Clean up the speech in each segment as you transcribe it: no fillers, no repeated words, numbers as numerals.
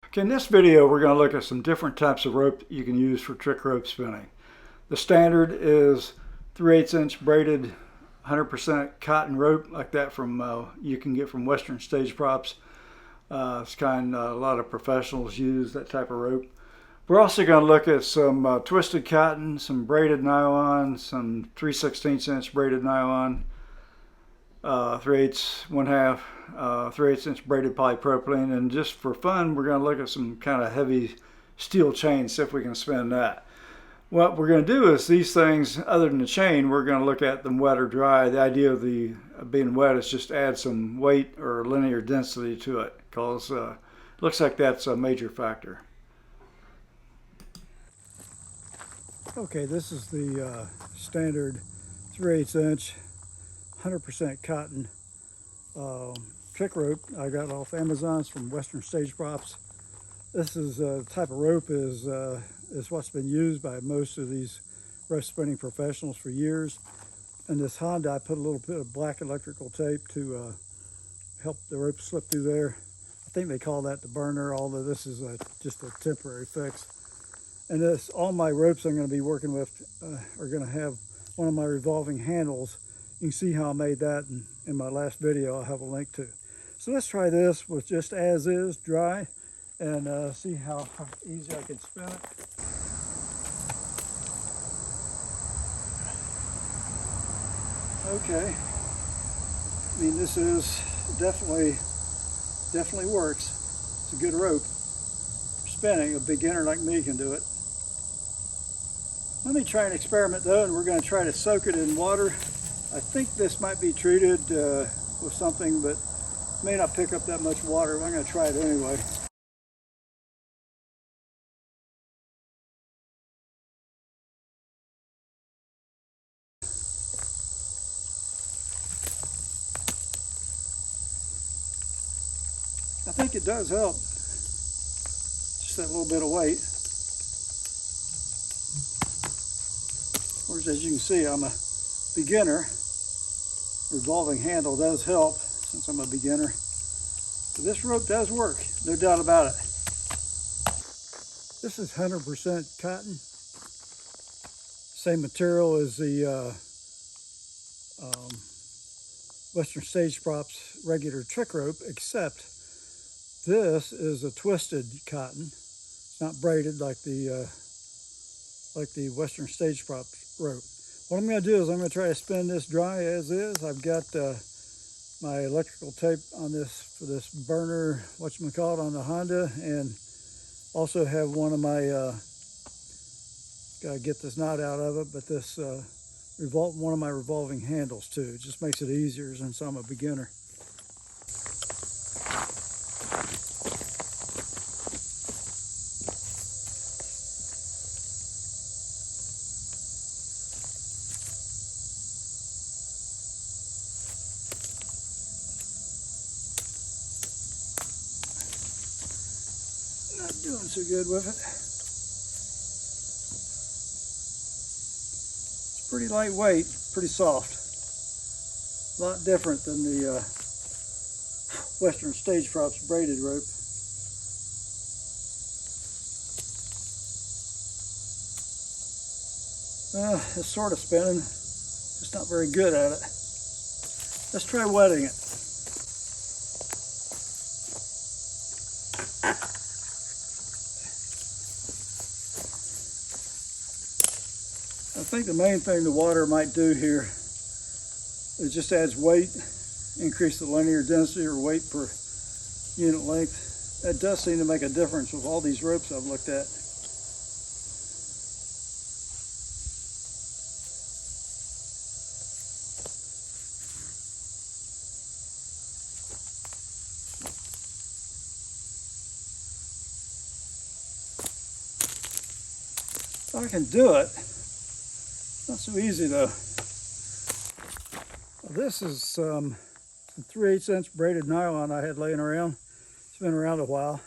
Okay, in this video we're going to look at some different types of rope you can use for trick rope spinning. The standard is 3/8 inch braided 100% cotton rope like that from you can get from Western Stage Props. It's kind a lot of professionals use that type of rope. We're also going to look at some twisted cotton, some braided nylon, some 3/16 inch braided nylon, 3/8, 1/2, 3/8 inch braided polypropylene, and just for fun we're going to look at some kind of heavy steel chain, see if we can spin that. What we're going to do is these things, other than the chain, we're going to look at them wet or dry. The idea of being wet is just add some weight or linear density to it, because it looks like that's a major factor. Okay, this is the standard 3/8 inch 100% cotton trick rope I got off Amazon. It's from Western Stage Props. This is type of rope is what's been used by most of these rope spinning professionals for years. And this Honda, I put a little bit of black electrical tape to help the rope slip through there. I think they call that the burner, although this is just a temporary fix. And this, all my ropes I'm going to be working with are going to have one of my revolving handles. You can see how I made that in my last video. I'll have a link to. So let's try this with just as is, dry, and see how easy I can spin it. Okay. I mean, this is definitely works. It's a good rope for spinning. A beginner like me can do it. Let me try an experiment though, and we're going to try to soak it in water. I think this might be treated with something, but may not pick up that much water. I'm going to try it anyway. I think it does help. Just that little bit of weight. Of course, as you can see, I'm a beginner. Revolving handle does help since I'm a beginner. But this rope does work, no doubt about it. This is 100% cotton. Same material as the Western Stage Props regular trick rope, except this is a twisted cotton. It's not braided like the Western Stage Props rope. What I'm going to do is I'm going to try to spin this dry as is. I've got my electrical tape on this for this burner, whatchamacallit, on the Honda, and also have one of my, got to get this knot out of it, but this one of my revolving handles too. It just makes it easier since I'm a beginner. Not doing so good with it. It's pretty lightweight, pretty soft. A lot different than the Western Stage Props braided rope. It's sort of spinning, just not very good at it. Let's try wetting it. I think the main thing the water might do here is just adds weight, increase the linear density or weight per unit length. That does seem to make a difference with all these ropes I've looked at. I can do it. Not so easy though. This is some 3/8 inch braided nylon I had laying around. It's been around a while.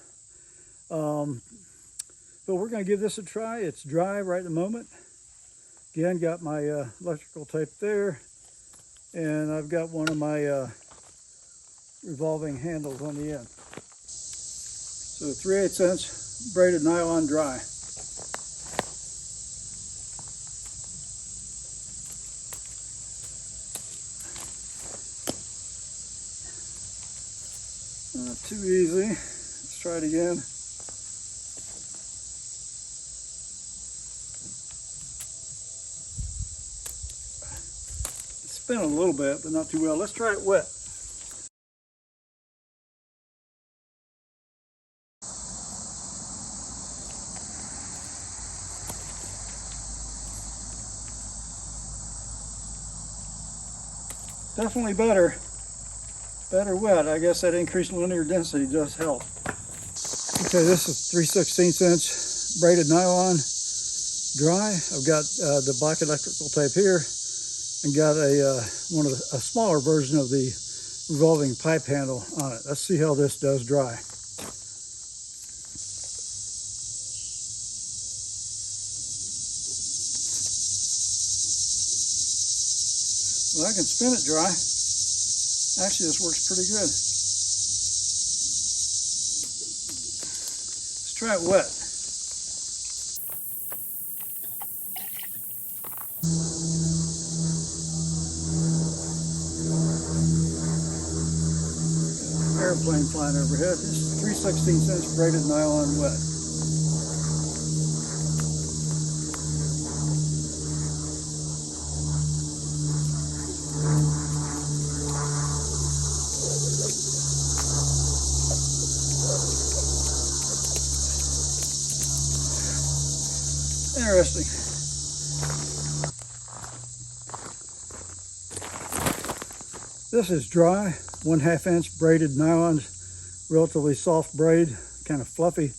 But we're going to give this a try. It's dry right at the moment. Again, got my electrical tape there. And I've got one of my revolving handles on the end. So 3/8 inch braided nylon dry. Not too easy. Let's try it again. Spin a little bit, but not too well. Let's try it wet. Definitely better wet. I guess that increased linear density does help. Okay, this is 3/16 inch braided nylon dry. I've got the black electrical tape here and got a smaller version of the revolving pipe handle on it. Let's see how this does dry. Well, I can spin it dry. Actually, this works pretty good. Let's try it wet. Airplane flying overhead. This is 3/16 inch braided nylon wet. Interesting. This is dry, 1/2 inch braided nylon, relatively soft braid, kind of fluffy.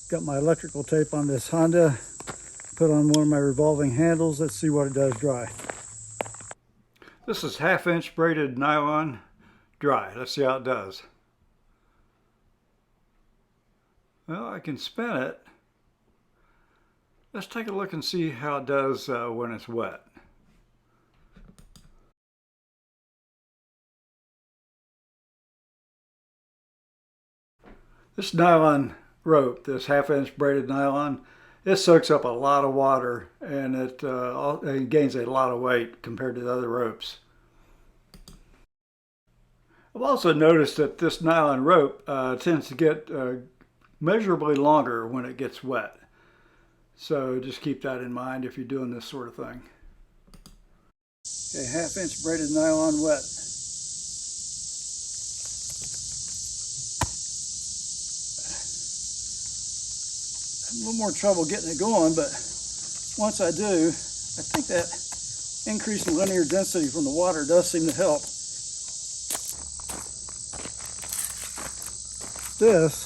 Got my electrical tape on this Honda, put on one of my revolving handles. Let's see what it does dry. This is 1/2 inch braided nylon dry. Let's see how it does. Well, I can spin it. Let's take a look and see how it does when it's wet. This nylon rope, this 1/2 inch braided nylon, it soaks up a lot of water and it gains a lot of weight compared to the other ropes. I've also noticed that this nylon rope tends to get measurably longer when it gets wet. So just keep that in mind if you're doing this sort of thing. Okay, 1/2 inch braided nylon wet. A little more trouble getting it going, but once I do, I think that increase in linear density from the water does seem to help. This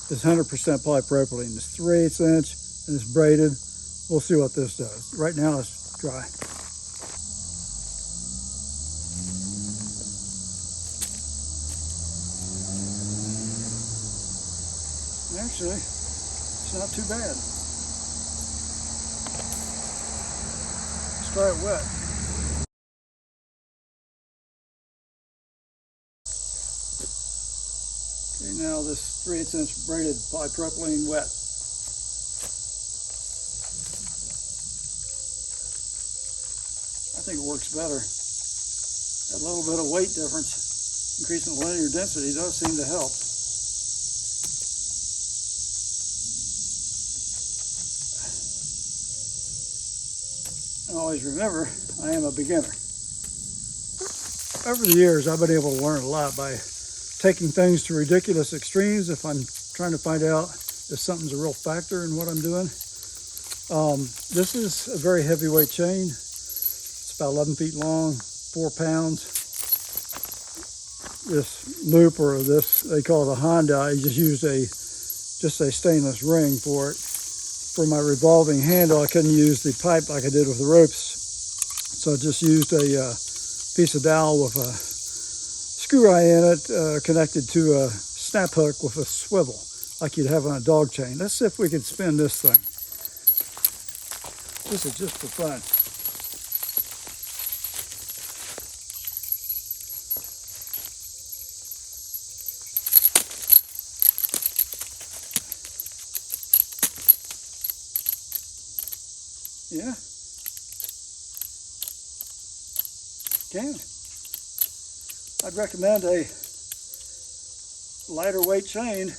is 100% polypropylene. It's 3/8 inch and it's braided. We'll see what this does. Right now it's dry. Actually, it's not too bad. Let's try it wet. Okay, now this 3/8 inch braided polypropylene wet. I think it works better. A little bit of weight difference, increasing the linear density does seem to help. And always remember, I am a beginner. Over the years, I've been able to learn a lot by taking things to ridiculous extremes if I'm trying to find out if something's a real factor in what I'm doing. This is a very heavyweight chain. It's about 11 feet long, 4 pounds. This loop, or this, they call it a Honda, I just used a stainless ring for it. For my revolving handle, I couldn't use the pipe like I did with the ropes. So I just used a piece of dowel with a screw eye in it, connected to a snap hook with a swivel, like you'd have on a dog chain. Let's see if we can spin this thing. This is just for fun. Yeah, can. I'd recommend a lighter weight chain.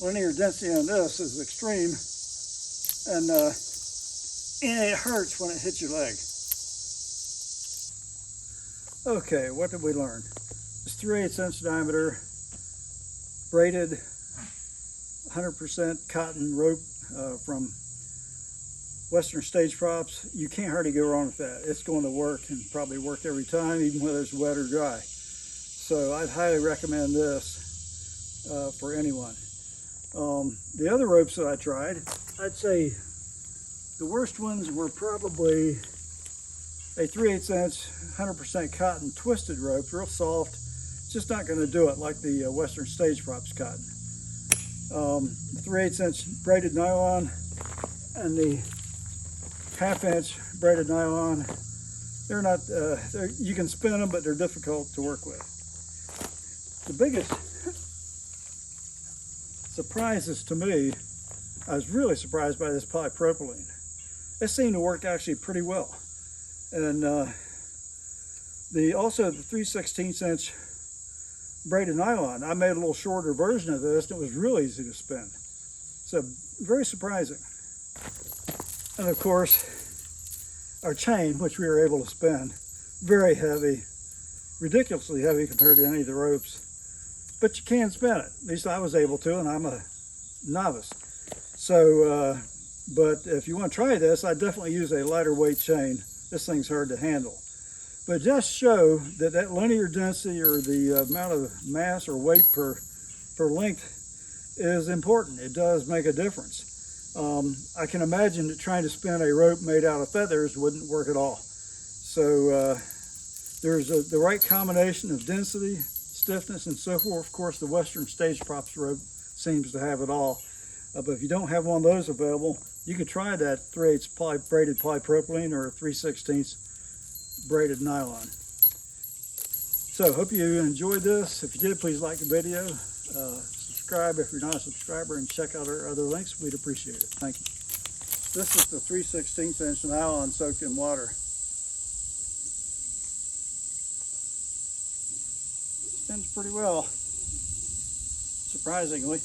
Linear density on this is extreme, and it hurts when it hits your leg. Okay, what did we learn? It's 3/8 inch diameter, braided 100% cotton rope from Western Stage Props. You can't hardly go wrong with that. It's going to work, and probably work every time, even whether it's wet or dry. So I'd highly recommend this for anyone. The other ropes that I tried, I'd say the worst ones were probably a 3/8 inch 100% cotton twisted rope, real soft. Just not going to do it like the Western Stage Props cotton. 3/8 inch braided nylon and the 1/2 inch braided nylon, they're not, you can spin them, but they're difficult to work with. The biggest surprises to me, I was really surprised by this polypropylene. It seemed to work actually pretty well. And also the 3/16 inch braided nylon, I made a little shorter version of this, and it was really easy to spin. So very surprising. And of course, our chain, which we were able to spin, very heavy, ridiculously heavy compared to any of the ropes. But you can spin it. At least I was able to, and I'm a novice. So, but if you want to try this, I definitely use a lighter weight chain. This thing's hard to handle. But just show that that linear density, or the amount of mass or weight per length, is important. It does make a difference. I can imagine that trying to spin a rope made out of feathers wouldn't work at all. So there's the right combination of density, stiffness, and so forth. Of course, the Western Stage Props rope seems to have it all. But if you don't have one of those available, you can try that 3/8 braided polypropylene or 3/16 braided nylon. So hope you enjoyed this. If you did, please like the video, subscribe if you're not a subscriber, and check out our other links. We'd appreciate it. Thank you. This is the 3/16 inch nylon soaked in water. Spins pretty well, surprisingly.